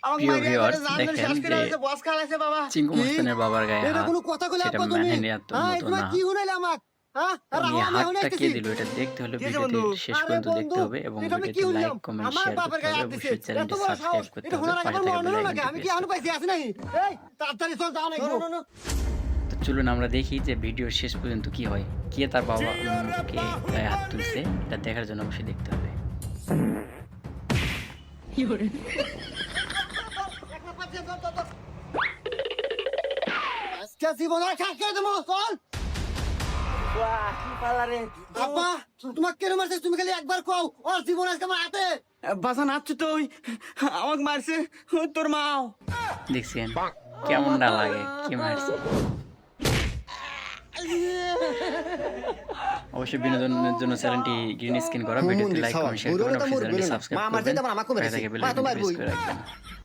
প্রিয় ভিউয়ার্স, দেখেন যে চিঙ্কু মাস্তানের বাবার গায়ে হাত, সেটা ম্যানহানির মতো না। উনি হাতটা কে দিল এটা দেখতে হলে ভিডিওটি শেষ পর্যন্ত দেখতে হবে এবং ভিডিওটি লাইক, কমেন্ট, শেয়ার করতে হবে। অবশ্যই চ্যানেলটি সাবস্ক্রাইব করতে হবে, পাশে থাকা বেল আইকনটি প্রেস করতে হবে। তো চলুন আমরা দেখি যে ভিডিওর শেষ পর্যন্ত কি হয়, কে তার বাবা কে গায়ে হাত তুলছে, এটা দেখার জন্য অবশ্যই দেখতে হবে। তুমি খালি একবার কও ওর জীবন আজকে আমার হাতে বাসা নাচছে তো ওই আমাকে মারছে ওই তোর মাও। দেখছেন কেমনটা লাগে, কে মারছে। অবশ্যই বিনোদনের জন্য চ্যানেলটি গ্রিন স্ক্রিন করা, ভিডিওতে লাইক, কমেন্ট, শেয়ার করবেন, অবশ্যই চ্যানেলটি সাবস্ক্রাইব করবেন, পাশে থাকা বেল আইকনটি প্রেস করে রাখবেন।